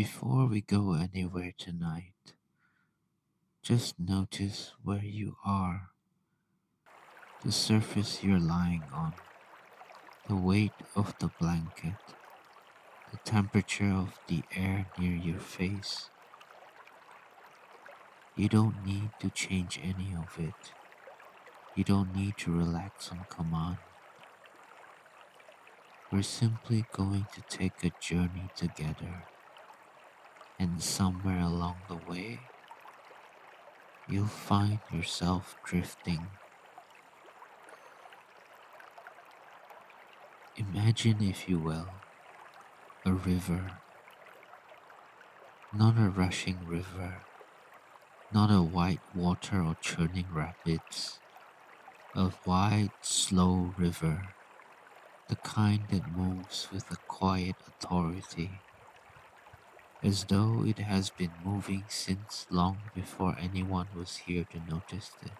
Before we go anywhere tonight, just notice where you are, the surface you're lying on, the weight of the blanket, the temperature of the air near your face. You don't need to change any of it. You don't need to relax on command. We're simply going to take a journey together, and somewhere along the way, you'll find yourself drifting. Imagine, if you will, a river, not a rushing river, not a white water or churning rapids, a wide, slow river, the kind that moves with a quiet authority, as though it has been moving since long before anyone was here to notice it,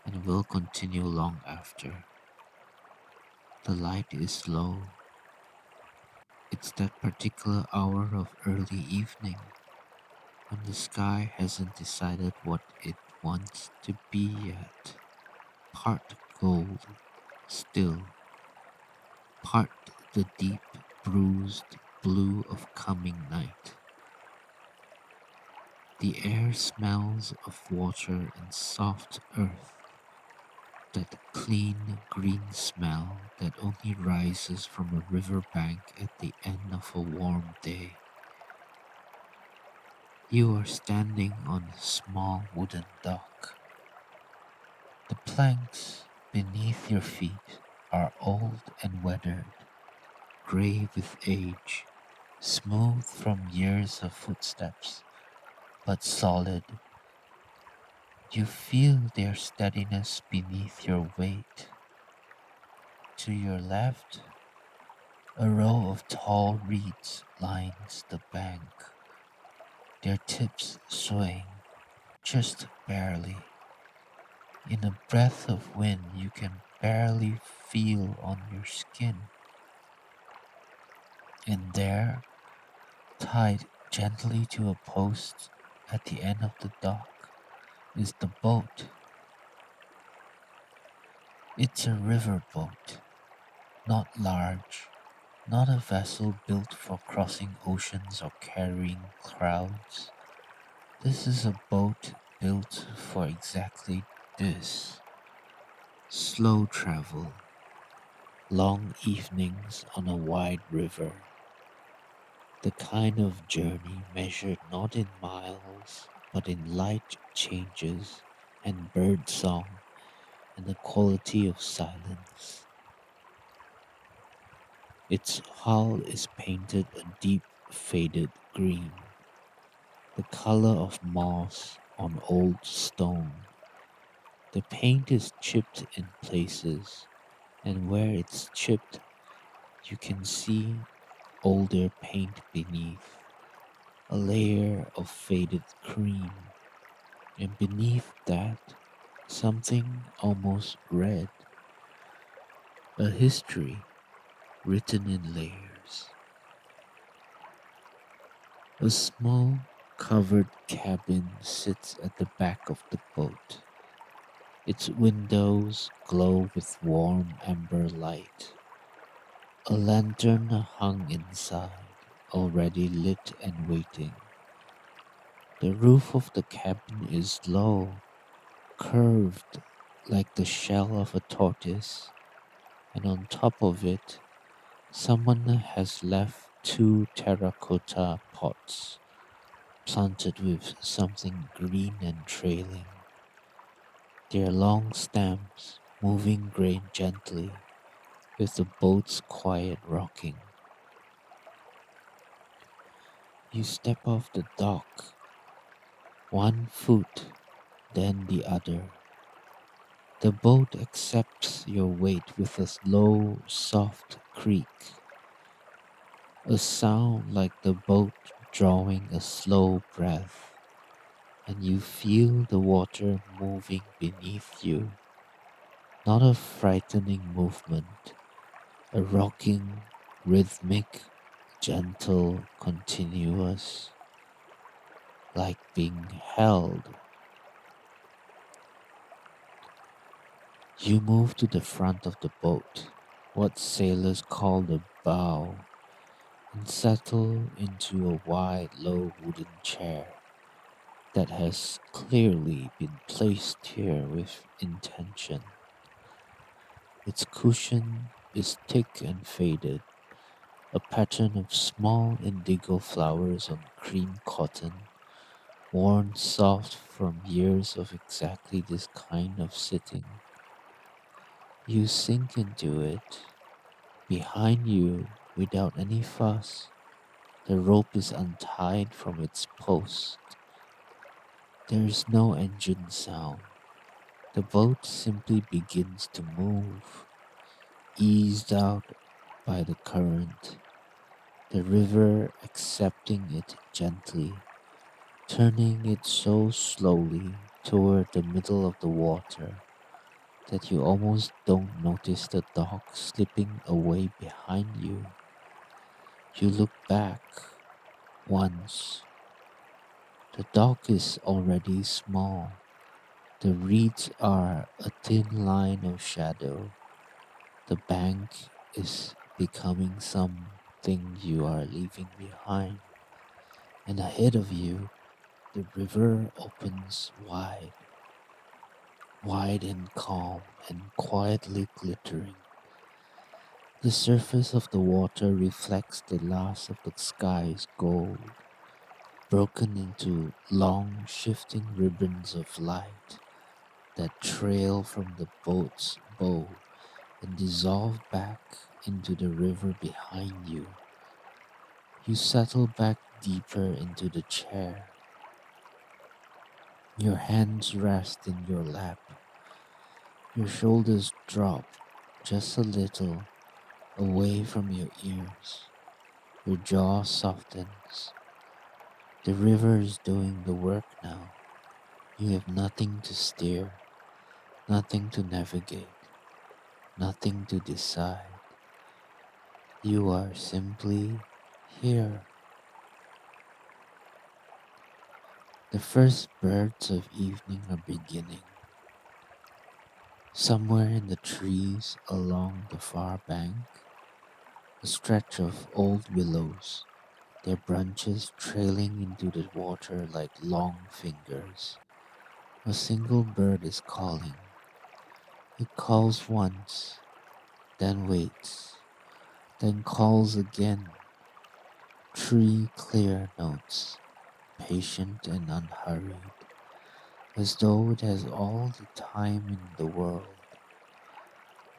and will continue long after. The light is low. It's that particular hour of early evening when the sky hasn't decided what it wants to be yet. Part gold, still, part the deep, bruised blue of coming night. The air smells of water and soft earth, that clean green smell that only rises from a river bank at the end of a warm day. You are standing on a small wooden dock. The planks beneath your feet are old and weathered, gray with age, smooth from years of footsteps, but solid. You feel their steadiness beneath your weight. To your left, a row of tall reeds lines the bank, their tips swaying just barely. In a breath of wind you can barely feel on your skin. And there, tied gently to a post at the end of the dock, is the boat. It's a riverboat, not large, not a vessel built for crossing oceans or carrying crowds. This is a boat built for exactly this: slow travel, long evenings on a wide river, the kind of journey measured not in miles but in light changes and bird song and the quality of silence. Its hull is painted a deep faded green, the color of moss on old stone. The paint is chipped in places, and where it's chipped, you can see older paint beneath, a layer of faded cream, and beneath that, something almost red, a history written in layers. A small covered cabin sits at the back of the boat. Its windows glow with warm amber light. A lantern hung inside, already lit and waiting. The roof of the cabin is low, curved like the shell of a tortoise, and on top of it, someone has left two terracotta pots planted with something green and trailing, their long stems moving grain gently with the boat's quiet rocking. You step off the dock, one foot, then the other. The boat accepts your weight with a slow, soft creak, a sound like the boat drawing a slow breath, and you feel the water moving beneath you. Not a frightening movement, a rocking, rhythmic, gentle, continuous, like being held. You move to the front of the boat, what sailors call the bow, and settle into a wide, low wooden chair that has clearly been placed here with intention. Its cushion is thick and faded, a pattern of small indigo flowers on cream cotton, worn soft from years of exactly this kind of sitting. You sink into it. Behind you, without any fuss, the rope is untied from its post. There is no engine sound. The boat simply begins to move, eased out by the current, the river accepting it gently, turning it so slowly toward the middle of the water that you almost don't notice the dock slipping away behind you. You look back once. The dock is already small. The reeds are a thin line of shadow. The bank is becoming something you are leaving behind. And ahead of you, the river opens wide, wide and calm and quietly glittering. The surface of the water reflects the last of the sky's gold, broken into long, shifting ribbons of light that trail from the boat's bow and dissolve back into the river behind you. You settle back deeper into the chair. Your hands rest in your lap. Your shoulders drop just a little away from your ears. Your jaw softens. The river is doing the work now. You have nothing to steer, nothing to navigate, nothing to decide. You are simply here. The first birds of evening are beginning. Somewhere in the trees along the far bank, a stretch of old willows, their branches trailing into the water like long fingers. A single bird is calling. It calls once, then waits, then calls again. Three clear notes, patient and unhurried, as though it has all the time in the world.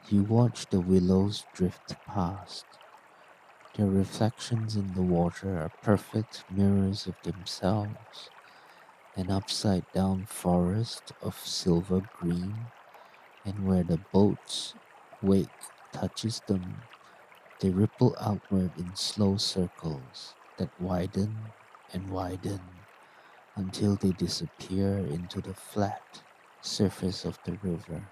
You watch the willows drift past. Their reflections in the water are perfect mirrors of themselves, an upside down forest of silver green, and where the boat's wake touches them, they ripple outward in slow circles that widen and widen until they disappear into the flat surface of the river.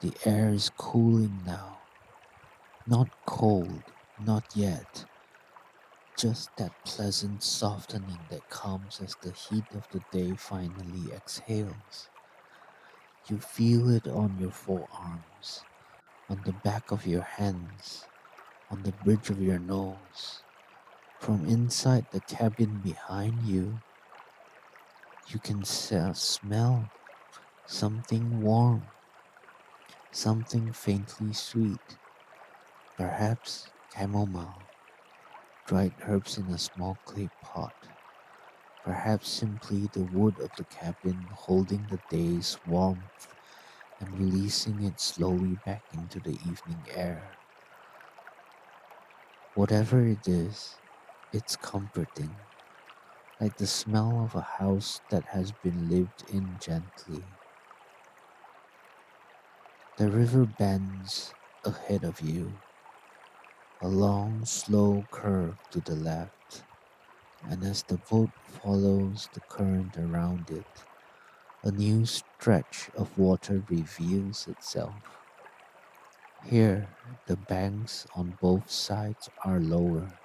The air is cooling now, not cold, not yet, just that pleasant softening that comes as the heat of the day finally exhales. You feel it on your forearms, on the back of your hands, on the bridge of your nose. From inside the cabin behind you, you can smell something warm, something faintly sweet, perhaps chamomile, dried herbs in a small clay pot, perhaps simply the wood of the cabin holding the day's warmth and releasing it slowly back into the evening air. Whatever it is, it's comforting, like the smell of a house that has been lived in gently. The river bends ahead of you, a long, slow curve to the left, and as the boat follows the current around it, a new stretch of water reveals itself. Here, the banks on both sides are lower,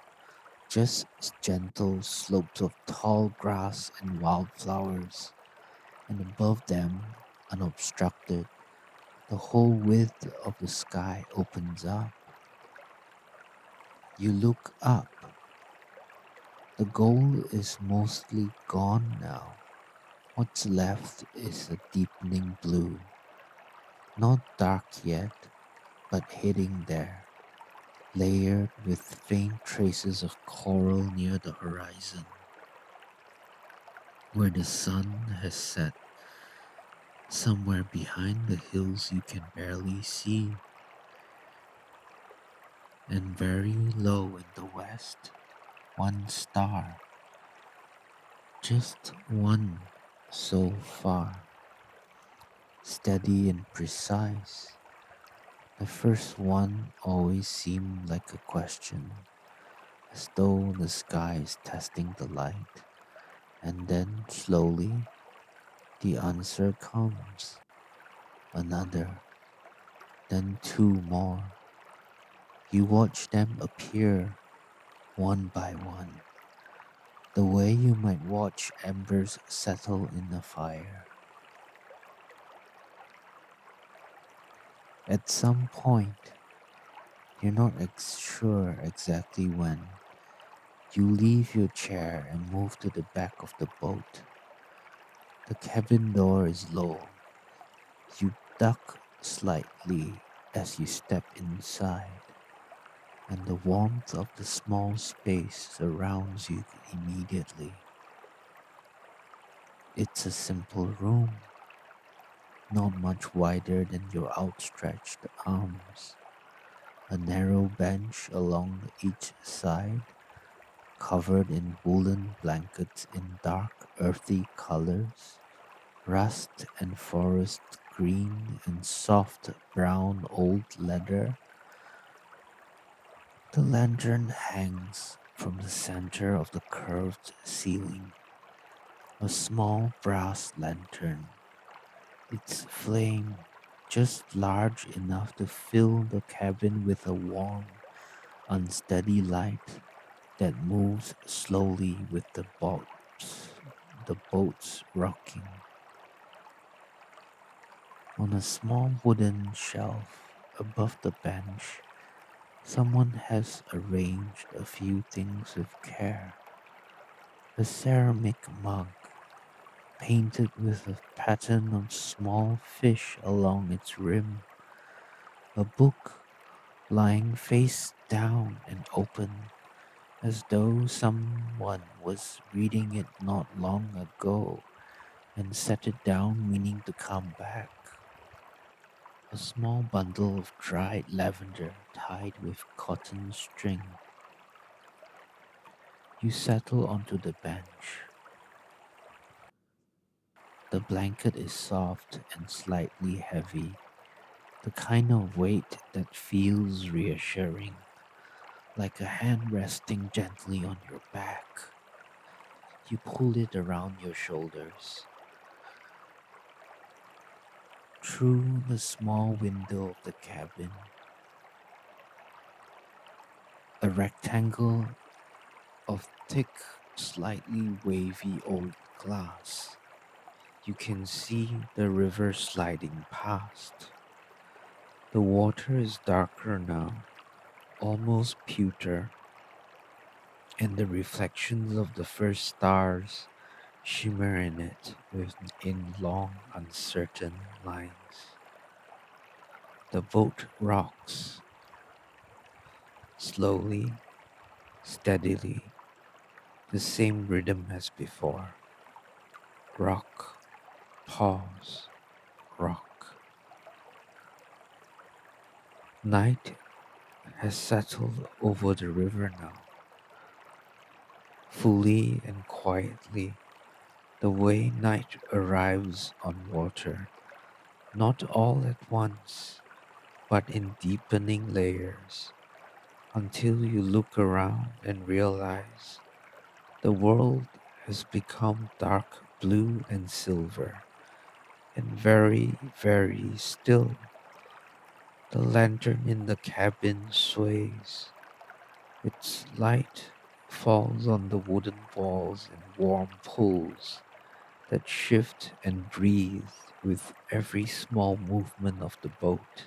just gentle slopes of tall grass and wildflowers, and above them, unobstructed, the whole width of the sky opens up. You look up. The goal is mostly gone now. What's left is a deepening blue, not dark yet, but hitting there, layered with faint traces of coral near the horizon, where the sun has set. Somewhere behind the hills you can barely see, and very low in the west, one star, just one so far, steady and precise. The first one always seemed like a question, as though the sky is testing the light, and then slowly the answer comes. Another, then two more. You watch them appear one by one, the way you might watch embers settle in a fire. At some point, you're not sure exactly when, you leave your chair and move to the back of the boat. The cabin door is low. You duck slightly as you step inside, and the warmth of the small space surrounds you immediately. It's a simple room, not much wider than your outstretched arms. A narrow bench along each side, covered in woolen blankets in dark, earthy colors, rust and forest green and soft brown old leather. The lantern hangs from the center of the curved ceiling, a small brass lantern, its flame just large enough to fill the cabin with a warm, unsteady light that moves slowly with the boats rocking. On a small wooden shelf above the bench, someone has arranged a few things with care. A ceramic mug, painted with a pattern of small fish along its rim. A book lying face down and open, as though someone was reading it not long ago and set it down meaning to come back. A small bundle of dried lavender tied with cotton string. You settle onto the bench. The blanket is soft and slightly heavy, the kind of weight that feels reassuring, like a hand resting gently on your back. You pull it around your shoulders. Through the small window of the cabin, a rectangle of thick, slightly wavy old glass. You can see the river sliding past. The water is darker now, almost pewter, and the reflections of the first stars shimmer in it in long, uncertain lines. The boat rocks, slowly, steadily, the same rhythm as before. Rock, pause, rock. Night has settled over the river now, fully and quietly, the way night arrives on water, not all at once, but in deepening layers, until you look around and realize the world has become dark blue and silver, and very, very still. The lantern in the cabin sways. Its light falls on the wooden walls in warm pools that shift and breathe with every small movement of the boat.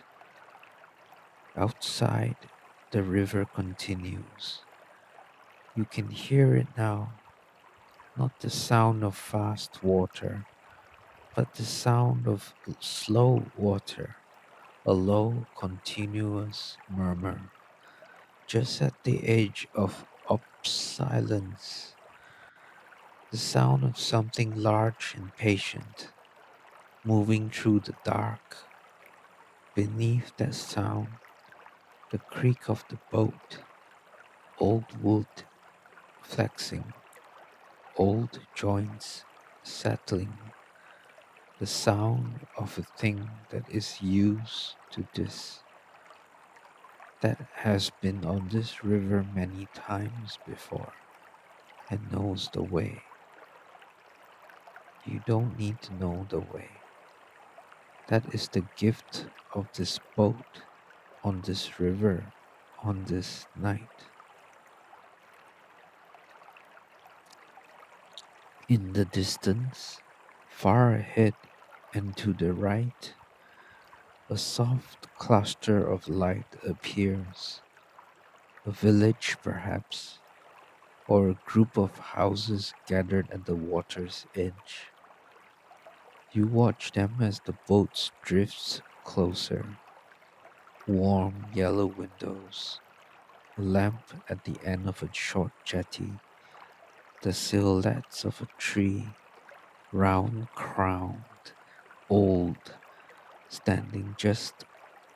Outside, the river continues. You can hear it now, not the sound of fast water, but the sound of slow water, a low, continuous murmur, just at the edge of silence, the sound of something large and patient, moving through the dark. Beneath that sound, the creak of the boat, old wood flexing, old joints settling, the sound of a thing that is used to this, that has been on this river many times before and knows the way. You don't need to know the way. That is the gift of this boat on this river on this night. In the distance, far ahead and to the right, a soft cluster of light appears. A village, perhaps, or a group of houses gathered at the water's edge. You watch them as the boat drifts closer. Warm yellow windows, a lamp at the end of a short jetty, the silhouettes of a tree, round crowned, old, standing just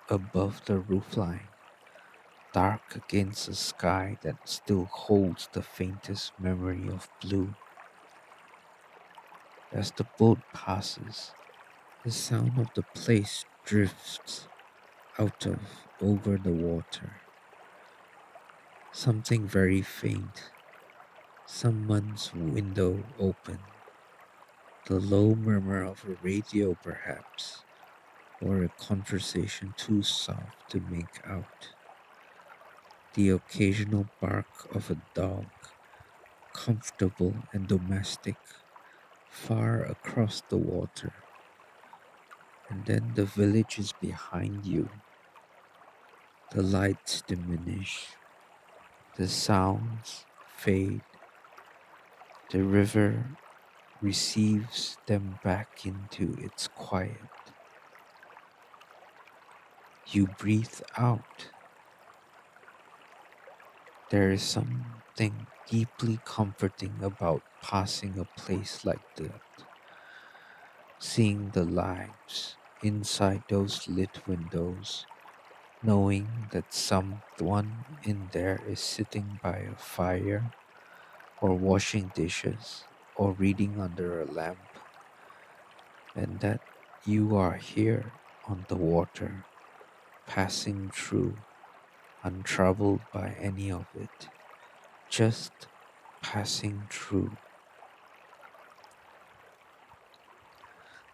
above the roofline, dark against a sky that still holds the faintest memory of blue. As the boat passes, the sound of the place drifts out of over the water. Something very faint, someone's window open, the low murmur of a radio perhaps, or a conversation too soft to make out. The occasional bark of a dog, comfortable and domestic, far across the water. And then the village is behind you. The lights diminish, the sounds fade, the river receives them back into its quiet. You breathe out. There is something deeply comforting about passing a place like that, seeing the lives inside those lit windows, knowing that someone in there is sitting by a fire, or washing dishes, or reading under a lamp, and that you are here on the water, passing through, untroubled by any of it, just passing through.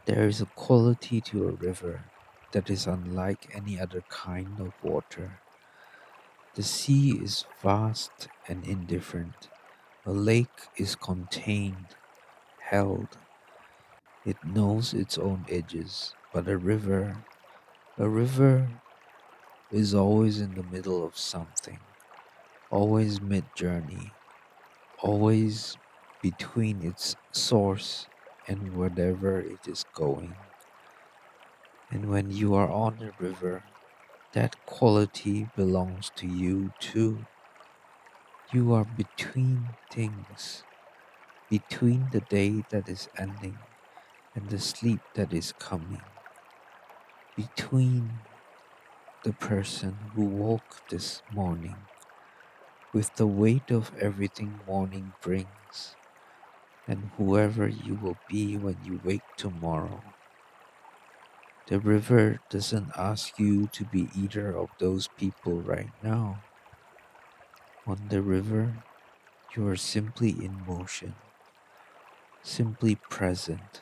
There is a quality to a river that is unlike any other kind of water. The sea is vast and indifferent. A lake is contained, held. It knows its own edges. But a river is always in the middle of something, always mid journey, always between its source and wherever it is going. And when you are on a river, that quality belongs to you too. You are between things, between the day that is ending and the sleep that is coming, between the person who woke this morning with the weight of everything morning brings, and whoever you will be when you wake tomorrow. The river doesn't ask you to be either of those people right now. On the river, you are simply in motion, simply present,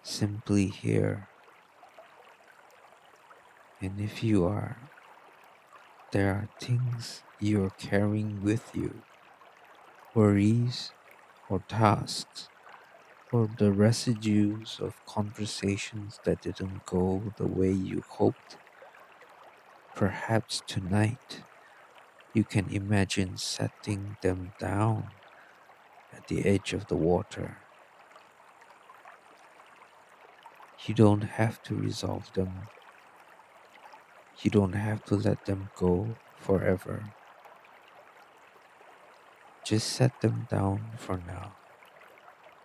simply here. And if you are, there are things you're carrying with you, worries or tasks, or the residues of conversations that didn't go the way you hoped. Perhaps tonight you can imagine setting them down at the edge of the water. You don't have to resolve them. You don't have to let them go forever. Just set them down for now.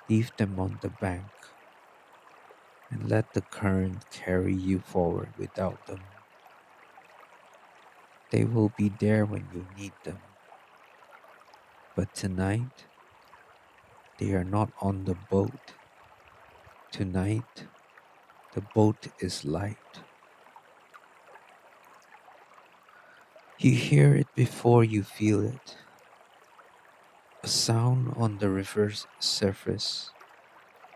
Leave them on the bank and let the current carry you forward without them. They will be there when you need them. But tonight, they are not on the boat. Tonight, the boat is light. You hear it before you feel it. A sound on the river's surface,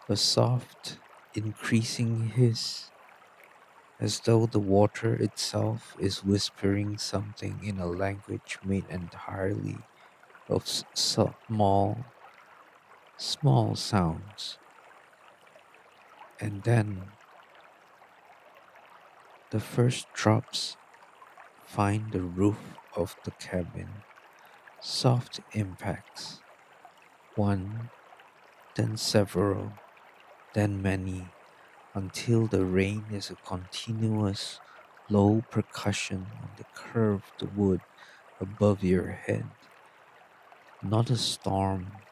a soft, increasing hiss, as though the water itself is whispering something in a language made entirely of small sounds. And then the first drops find the roof of the cabin. Soft impacts, one, then several, then many, until the rain is a continuous, low percussion on the curved wood above your head. Not a storm,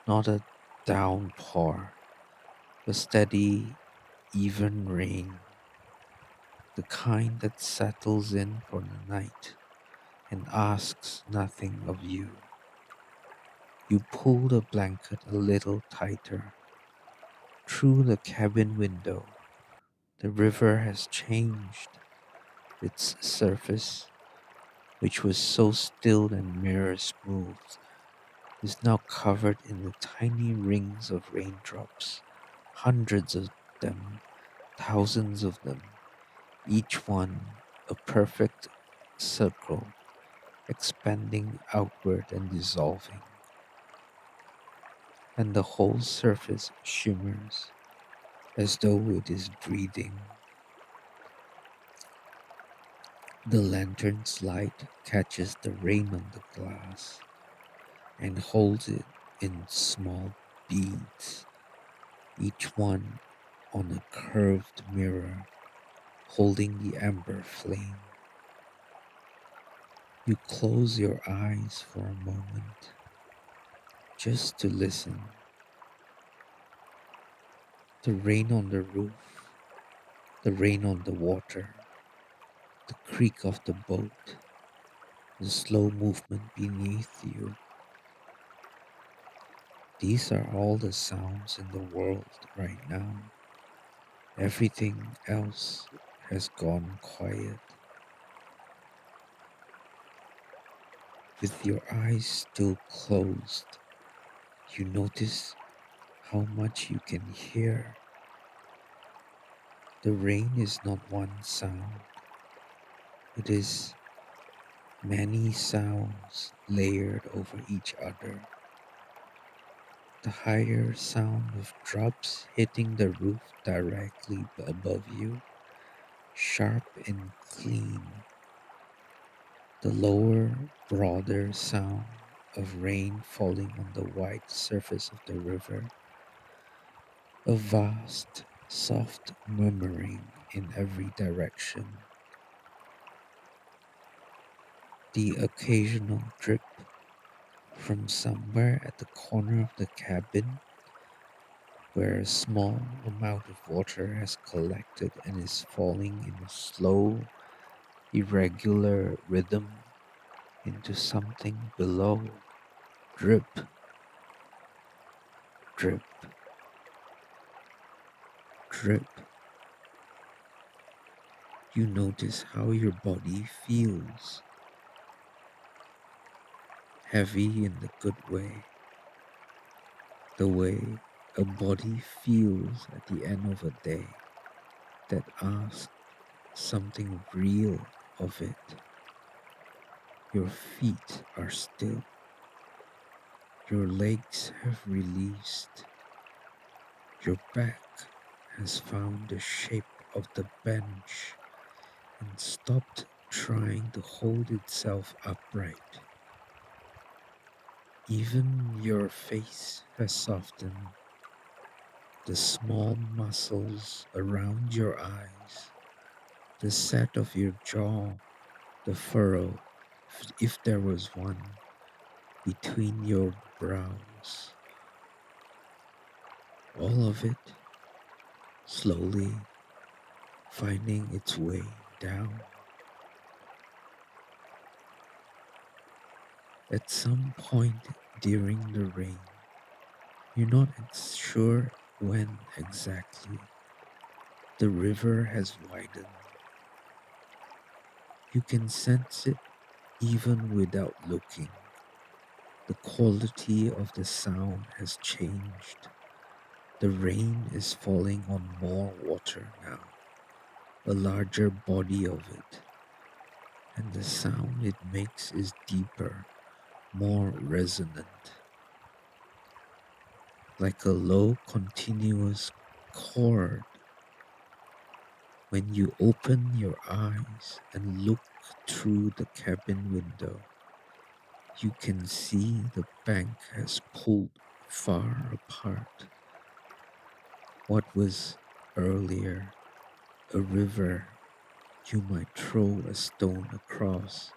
not a downpour, a steady, even rain, the kind that settles in for the night and asks nothing of you. You pull the blanket a little tighter. Through the cabin window, the river has changed. Its surface, which was so still and mirror smooth, is now covered in the tiny rings of raindrops, hundreds of them, thousands of them, each one a perfect circle, expanding outward and dissolving, and the whole surface shimmers as though it is breathing. The lantern's light catches the rain on the glass and holds it in small beads, each one on a curved mirror holding the amber flame. You close your eyes for a moment just to listen. The rain on the roof, the rain on the water, the creak of the boat, the slow movement beneath you. These are all the sounds in the world right now. Everything else has gone quiet. With your eyes still closed, you notice how much you can hear. The rain is not one sound, it is many sounds layered over each other. The higher sound of drops hitting the roof directly above you, sharp and clean. The lower, broader sound of rain falling on the white surface of the river, a vast, soft murmuring in every direction. The occasional drip from somewhere at the corner of the cabin where a small amount of water has collected and is falling in a slow, irregular rhythm into something below. Drip, drip, drip. You notice how your body feels, heavy in the good way, the way a body feels at the end of a day that asks, something real of it. Your feet are still, your legs have released, your back has found the shape of the bench and stopped trying to hold itself upright. Even your face has softened, the small muscles around your eyes, the set of your jaw, the furrow, if there was one, between your brows. All of it slowly finding its way down. At some point during the rain, you're not sure when exactly, the river has widened. You can sense it even without looking. The quality of the sound has changed. The rain is falling on more water now, a larger body of it, and the sound it makes is deeper, more resonant, like a low continuous chord. When you open your eyes and look through the cabin window, you can see the bank has pulled far apart. What was earlier a river you might throw a stone across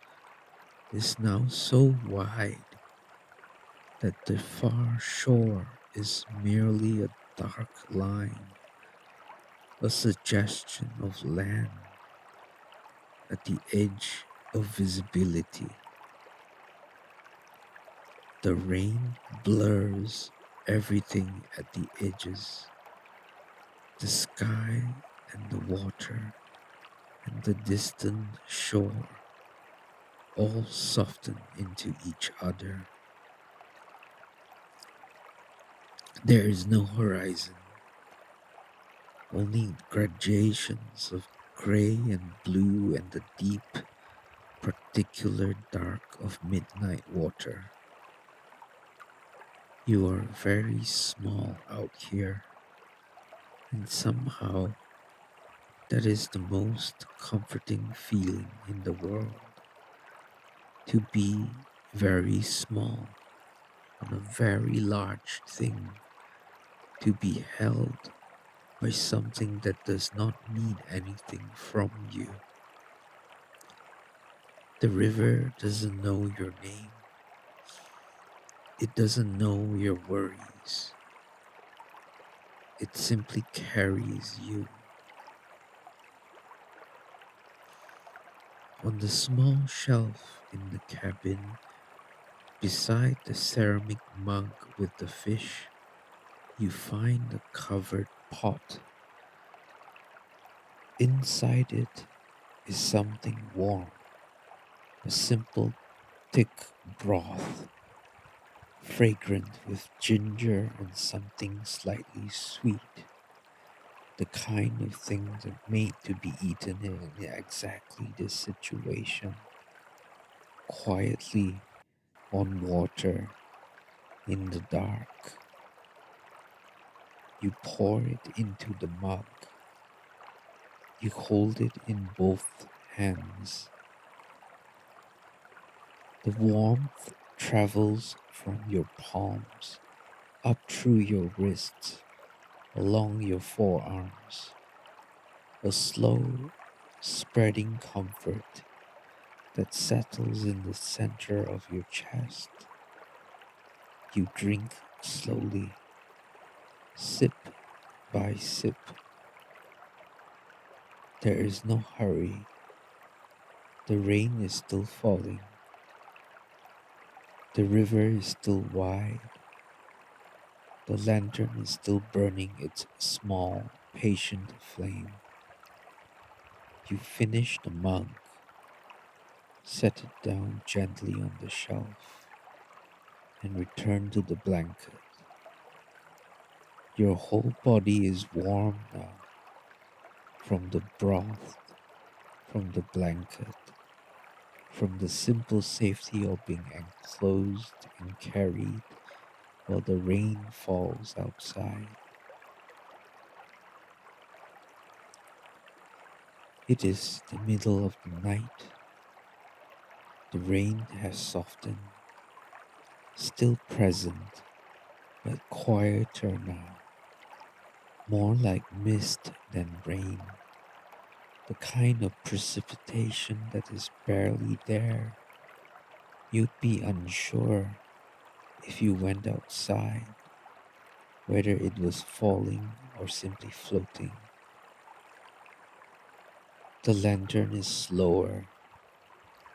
is now so wide that the far shore is merely a dark line, a suggestion of land at the edge of visibility. The rain blurs everything at the edges, the sky and the water and the distant shore all soften into each other. There is no horizon, only gradations of gray and blue and the deep, particular dark of midnight water. You are very small out here, and somehow that is the most comforting feeling in the world. To be very small on a very large thing, to be held by something that does not need anything from you. The river doesn't know your name. It doesn't know your worries. It simply carries you. On the small shelf in the cabin, beside the ceramic mug with the fish, you find a covered pot. Inside it is something warm, a simple thick broth, fragrant with ginger and something slightly sweet, the kind of thing that made to be eaten in exactly this situation, quietly on water in the dark. You pour it into the mug. You hold it in both hands. The warmth travels from your palms up through your wrists, along your forearms, a slow, spreading comfort that settles in the center of your chest. You drink slowly, sip by sip. There is no hurry. The rain is still falling. The river is still wide. The lantern is still burning its small, patient flame. You finish the mug, set it down gently on the shelf, and return to the blanket. Your whole body is warm now from the broth from the blanket, from the simple safety of being enclosed and carried while the rain falls outside. It is the middle of the night. The rain has softened, still present, but quieter now, more like mist than rain, the kind of precipitation that is barely there. You'd be unsure if you went outside whether it was falling or simply floating. The lantern is slower.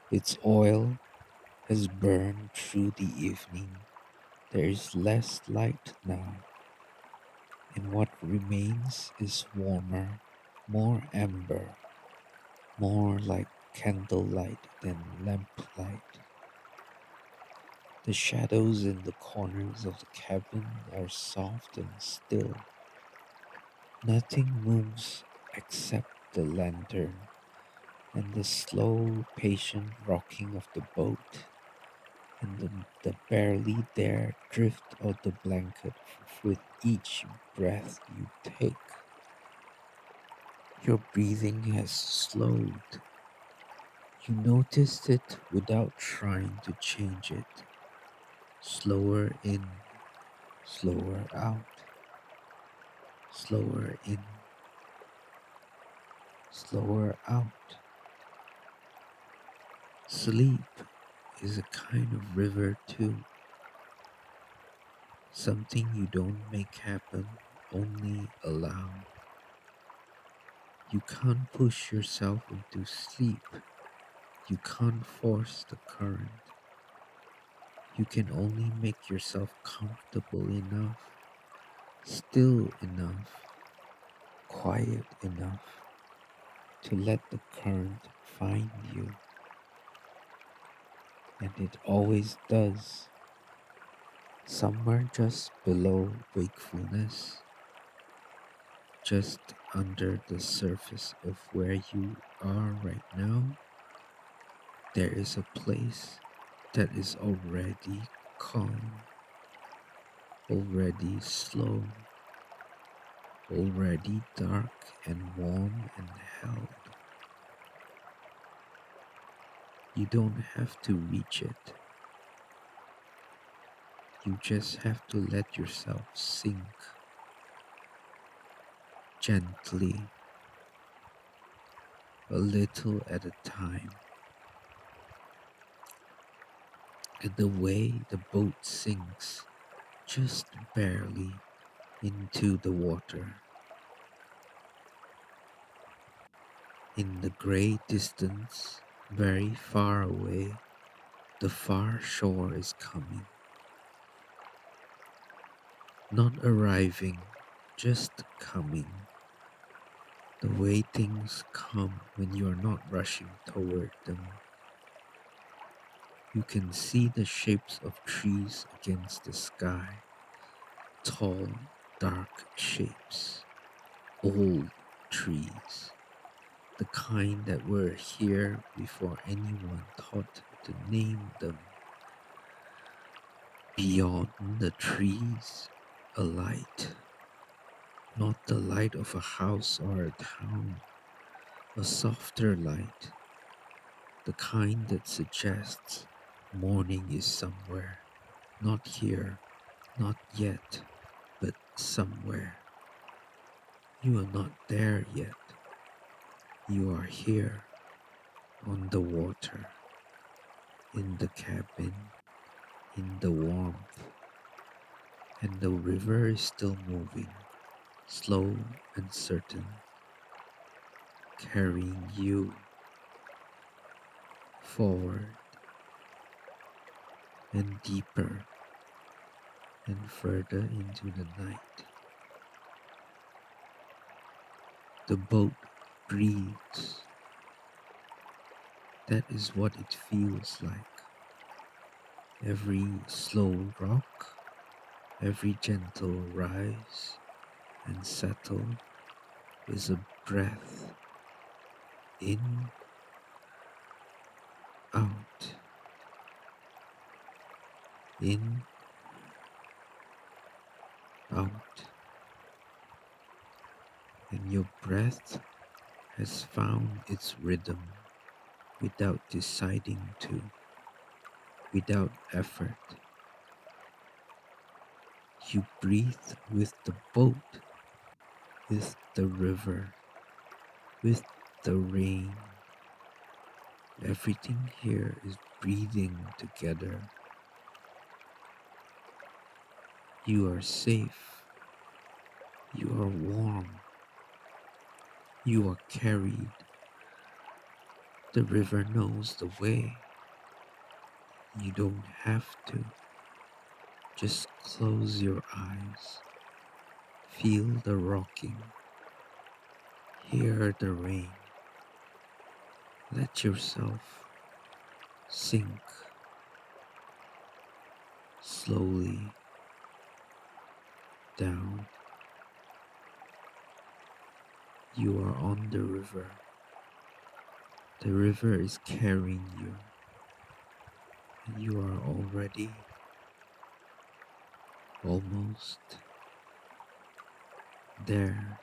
Its oil has burned through the evening. There is less light now, and what remains is warmer, more amber, more like candlelight than lamplight. The shadows in the corners of the cabin are soft and still. Nothing moves except the lantern and the slow, patient rocking of the boat and the barely there drift of the blanket with each breath you take. Your breathing has slowed. You noticed it without trying to change it. Slower in, slower out, slower in, slower out. Sleep is a kind of river too. Something you don't make happen, only allow. You can't push yourself into sleep. You can't force the current. You can only make yourself comfortable enough, still enough, quiet enough to let the current find you. And it always does. Somewhere just below wakefulness, just under the surface of where you are right now, there is a place that is already calm, already slow, already dark and warm and held. You don't have to reach it. You just have to let yourself sink gently, a little at a time. And the way the boat sinks, just barely, into the water. In the gray distance, very far away, the far shore is coming. Not arriving, just coming. The way things come when you are not rushing toward them. You can see the shapes of trees against the sky. Tall, dark shapes. Old trees. The kind that were here before anyone thought to name them. Beyond the trees, a light. Not the light of a house or a town. A softer light. The kind that suggests morning is somewhere. Not here, not yet, but somewhere. You are not there yet. You are here, on the water, in the cabin, in the warmth, and the river is still moving, slow and certain, carrying you forward and deeper and further into the night. The boat breathes. That is what it feels like. Every slow rock, every gentle rise and settle is a breath in out, in, out, and your breath has found its rhythm without deciding to, without effort. You breathe with the boat, with the river, with the rain. Everything here is breathing together. You are safe. You are warm. You are carried. The river knows the way. You don't have to. Just close your eyes. Feel the rocking. Hear the rain. Let yourself sink slowly down. You are on the river. The river is carrying you. And you are already almost there.